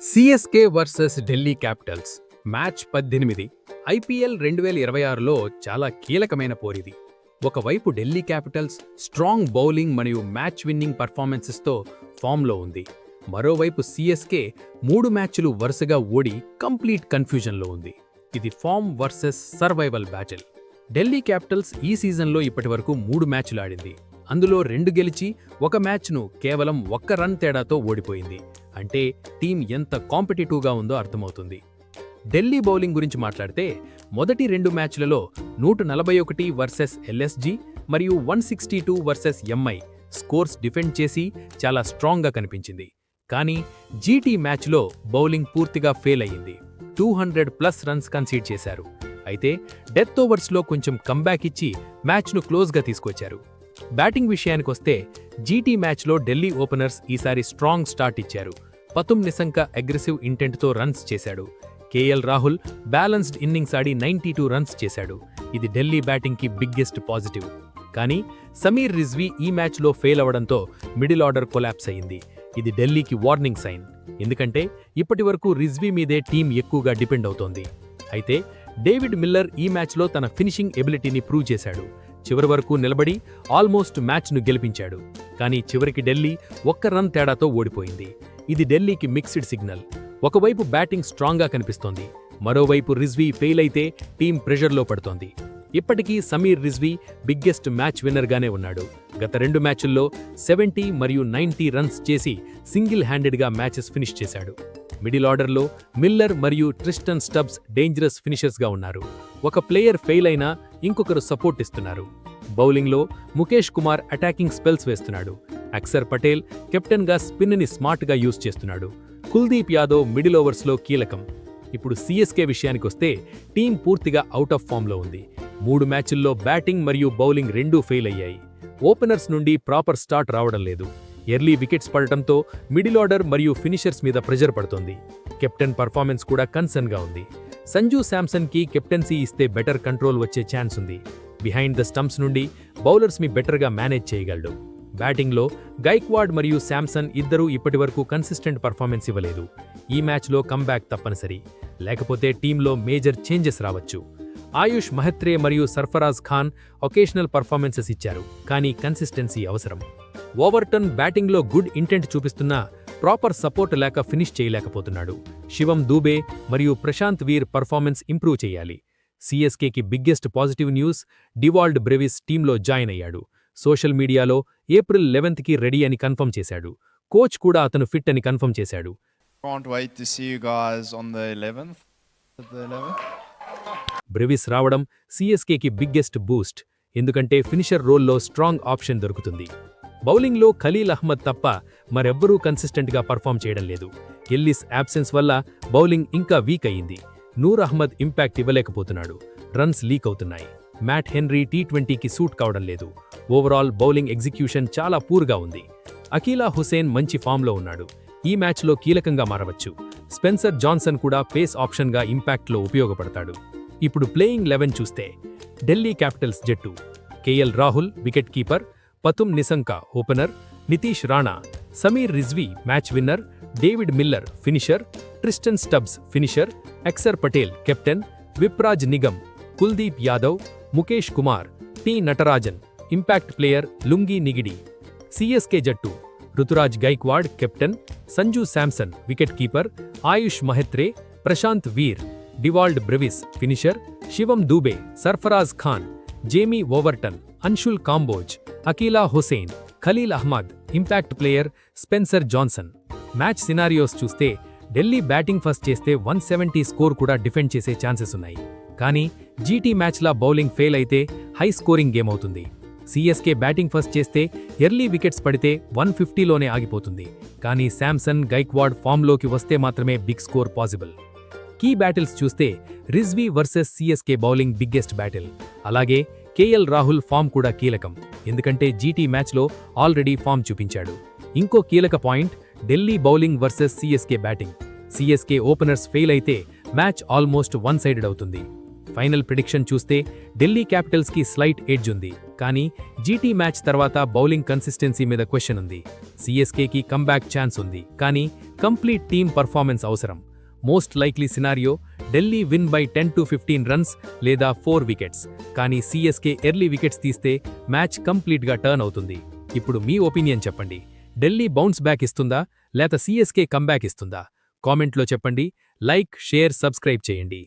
CSK versus Delhi Capitals match 18 IPL 2026లో చాలా కీలకమైన పోరిది. ఒకవైపు ఢిల్లీ క్యాపిటల్స్ స్ట్రాంగ్ బౌలింగ్ మరియు మ్యాచ్ విన్నింగ్ పర్ఫార్మెన్సెస్తో ఫామ్లో ఉంది. మరోవైపు సిఎస్కే 3 మ్యాచ్లు వరుసగా ఓడి కంప్లీట్ కన్ఫ్యూజన్లో ఉంది. ఇది form versus survival battle. Delhi Capitals ఈ సీజన్లో ఇప్పటివరకు 3 మ్యాచ్లు ఆడింది. అందులో 2 గెలిచి ఒక మ్యాచ్ను కేవలం 1 రన్ తేడాతో ఓడిపోయింది. అంటే టీం ఎంత కాంపిటేటివ్గా ఉందో అర్థమవుతుంది. ఢిల్లీ బౌలింగ్ గురించి మాట్లాడితే మొదటి 2 మ్యాచ్లలో 141 వర్సెస్ ఎల్ఎస్జీ మరియు 162 వర్సెస్ ఎంఐ స్కోర్స్ డిఫెండ్ చేసి చాలా స్ట్రాంగ్గా కనిపించింది. కానీ జీటీ మ్యాచ్లో బౌలింగ్ పూర్తిగా ఫెయిల్ అయ్యింది. 200+ రన్స్ కన్సీడ్ చేశారు. అయితే డెత్ ఓవర్స్లో కొంచెం కంబ్యాక్ ఇచ్చి మ్యాచ్ను క్లోజ్గా తీసుకొచ్చారు. బ్యాటింగ్ విషయానికొస్తే జీటీ మ్యాచ్లో ఢిల్లీ ఓపెనర్స్ ఈసారి స్ట్రాంగ్ స్టార్ట్ ఇచ్చారు. పతుమ్ నిశంక అగ్రెసివ్ ఇంటెంట్తో రన్స్ చేశాడు. కేఎల్ రాహుల్ బ్యాలెన్స్డ్ ఇన్నింగ్స్ ఆడి 92 రన్స్ చేశాడు. ఇది ఢిల్లీ బ్యాటింగ్కి బిగ్గెస్ట్ పాజిటివ్. కానీ సమీర్ రిజ్వీ ఈ మ్యాచ్లో ఫెయిల్ అవడంతో మిడిల్ ఆర్డర్ కొలాప్స్ అయింది. ఇది ఢిల్లీకి వార్నింగ్ సైన్. ఎందుకంటే ఇప్పటివరకు రిజ్వీ మీదే టీం ఎక్కువగా డిపెండ్ అవుతోంది. అయితే డేవిడ్ మిల్లర్ ఈ మ్యాచ్లో తన ఫినిషింగ్ ఎబిలిటీని ప్రూవ్ చేశాడు. చివరి వరకు నిలబడి ఆల్మోస్ట్ మ్యాచ్ను గెలిపించాడు. కానీ చివరికి ఢిల్లీ 1 రన్ తేడాతో ఓడిపోయింది. ఇది ఢిల్లీకి మిక్స్డ్ సిగ్నల్. ఒకవైపు బ్యాటింగ్ స్ట్రాంగ్గా కనిపిస్తోంది, మరోవైపు రిజ్వీ ఫెయిల్ అయితే టీం ప్రెషర్లో పడుతోంది. ఇప్పటికీ సమీర్ రిజ్వీ బిగ్గెస్ట్ మ్యాచ్ విన్నర్గానే ఉన్నాడు. గత 2 మ్యాచ్ల్లో 70 మరియు 90 రన్స్ చేసి సింగిల్ హ్యాండెడ్గా మ్యాచెస్ ఫినిష్ చేశాడు. మిడిల్ ఆర్డర్లో మిల్లర్ మరియు ట్రిస్టన్ స్టబ్స్ డేంజరస్ ఫినిషర్స్గా ఉన్నారు. ఒక ప్లేయర్ ఫెయిల్ అయినా ఇంకొకరు సపోర్ట్ ఇస్తున్నారు. బౌలింగ్లో ముఖేష్ కుమార్ అటాకింగ్ స్పెల్స్ వేస్తున్నాడు. అక్సర్ పటేల్ కెప్టెన్గా స్పిన్ని స్మార్ట్గా యూజ్ చేస్తున్నాడు. కుల్దీప్ యాదవ్ మిడిల్ ఓవర్స్లో కీలకం. ఇప్పుడు సిఎస్కే విషయానికొస్తే టీం పూర్తిగా అవుట్ ఆఫ్ ఫామ్లో ఉంది. 3 మ్యాచ్ల్లో బ్యాటింగ్ మరియు బౌలింగ్ రెండూ ఫెయిల్ అయ్యాయి. ఓపెనర్స్ నుండి ప్రాపర్ స్టార్ట్ రావడం లేదు. ఎర్లీ వికెట్స్ పడటంతో మిడిల్ ఆర్డర్ మరియు ఫినిషర్స్ మీద ప్రెజర్ పడుతోంది. కెప్టెన్ పర్ఫార్మెన్స్ కూడా కన్సర్న్గా ఉంది. సంజూ శాంసన్కి కెప్టెన్సీ ఇస్తే బెటర్ కంట్రోల్ వచ్చే ఛాన్స్ ఉంది. బిహైండ్ ద స్టంప్స్ నుండి బౌలర్స్ని బెటర్గా మేనేజ్ చేయగలడు. బ్యాటింగ్లో గైక్వాడ్ మరియు శాంసన్ ఇద్దరూ ఇప్పటివరకు కన్సిస్టెంట్ పర్ఫార్మెన్స్ ఇవ్వలేదు. ఈ మ్యాచ్లో కమ్బ్యాక్ తప్పనిసరి, లేకపోతే టీంలో మేజర్ చేంజెస్ రావచ్చు. ఆయుష్ మహత్రే మరియు సర్ఫరాజ్ ఖాన్ ఒకేషనల్ పర్ఫార్మెన్సెస్ ఇచ్చారు, కానీ కన్సిస్టెన్సీ అవసరం. ఓవర్టన్ బ్యాటింగ్లో గుడ్ ఇంటెంట్ చూపిస్తున్నా ప్రాపర్ సపోర్ట్ లేక ఫినిష్ చేయలేకపోతున్నాడు. శివం దూబే మరియు ప్రశాంత్ వీర్ పర్ఫార్మెన్స్ ఇంప్రూవ్ చేయాలి. సిఎస్కేకి biggest positive news, Dewald Brevis టీంలో జాయిన్ అయ్యాడు. సోషల్ మీడియాలో April 11కి రెడీ అని కన్ఫర్మ్ చేశాడు. కోచ్ కూడా అతను ఫిట్ అని కన్ఫర్మ్ చేశాడు. బ్రెవిస్ రావడం సిఎస్కేకి బిగ్గెస్ట్ బూస్ట్, ఎందుకంటే ఫినిషర్ రోల్లో స్ట్రాంగ్ ఆప్షన్ దొరుకుతుంది. బౌలింగ్లో ఖలీల్ అహ్మద్ తప్ప మరెవ్వరూ కన్సిస్టెంట్గా పర్ఫామ్ చేయడం లేదు. ఎల్లిస్ యాబ్సెన్స్ వల్ల బౌలింగ్ ఇంకా వీక్ అయింది. నూర్ అహ్మద్ ఇంపాక్ట్ ఇవ్వలేకపోతున్నాడు. రన్స్ లీక్ అవుతున్నాయి. మ్యాట్ హెన్రీ T20కి సూట్ కావడం లేదు. ఓవరాల్ బౌలింగ్ ఎగ్జిక్యూషన్ చాలా పూర్గా ఉంది. అకీలా హుసేన్ మంచి ఫామ్లో ఉన్నాడు. ఈ మ్యాచ్లో కీలకంగా మారవచ్చు. స్పెన్సర్ జాన్సన్ కూడా పేస్ ఆప్షన్గా ఇంపాక్ట్లో ఉపయోగపడతాడు. ఇప్పుడు ప్లేయింగ్ 11 చూస్తే ఢిల్లీ క్యాపిటల్స్ జట్టు: KL Rahul wicket keeper, Pathum Nissanka opener, Nitish Rana, Sameer Rizvi match winner, David Miller finisher, Tristan Stubbs finisher, Axar Patel captain, Vipraj Nigam, Kuldeep Yadav, Mukesh Kumar, T Natarajan impact player, Lungi Ngidi. CSK జట్టు: Ruturaj Gaikwad captain, Sanju Samson wicket keeper, Ayush Mhatre, Prashant Veer, Dewald Brevis finisher, Shivam Dubey, Sarfaraz Khan, Jamie Overton, Anshul Kamboj, Akeal Hosein, Khaleel Ahmed impact player, Spencer Johnson. Match scenarios చూస్తే Delhi batting first చేస్తే 170 score కూడా defend చేసే chances ఉన్నాయి. కానీ GT మ్యాచ్లా bowling fail అయితే high scoring game అవుతుంది. సిఎస్కే బ్యాటింగ్ ఫస్ట్ చేస్తే ఎర్లీ వికెట్స్ పడితే 150లోనే ఆగిపోతుంది. కానీ శాంసన్ గైక్వాడ్ ఫామ్లోకి వస్తే మాత్రమే big score possible. Key battles చూస్తే Rizvi versus CSK bowling biggest battle. అలాగే కేఎల్ రాహుల్ ఫామ్ కూడా కీలకం, ఎందుకంటే జీటీ మ్యాచ్లో ఆల్రెడీ ఫామ్ చూపించాడు. ఇంకో కీలక point Delhi bowling versus CSK batting. CSK openers fail అయితే మ్యాచ్ ఆల్మోస్ట్ వన్ సైడెడ్ అవుతుంది. ఫైనల్ ప్రిడిక్షన్ చూస్తే ఢిల్లీ క్యాపిటల్స్కి స్లైట్ ఎడ్జ్ ఉంది, కానీ జీటీ మ్యాచ్ తర్వాత బౌలింగ్ కన్సిస్టెన్సీ మీద క్వశ్చన్ ఉంది. సిఎస్కేకి కమ్బ్యాక్ ఛాన్స్ ఉంది, కానీ కంప్లీట్ టీమ్ పర్ఫార్మెన్స్ అవసరం. Most likely scenario Delhi win by 10-15 runs లేదా 4 వికెట్స్, కానీ సిఎస్కే ఎర్లీ వికెట్స్ తీస్తే మ్యాచ్ కంప్లీట్గా టర్న్ అవుతుంది. ఇప్పుడు మీ ఒపీనియన్ చెప్పండి. ఢిల్లీ బౌన్స్ బ్యాక్ ఇస్తుందా లేక సిఎస్కే కమ్బ్యాక్ ఇస్తుందా? కామెంట్లో చెప్పండి. లైక్, షేర్, సబ్స్క్రైబ్ చేయండి.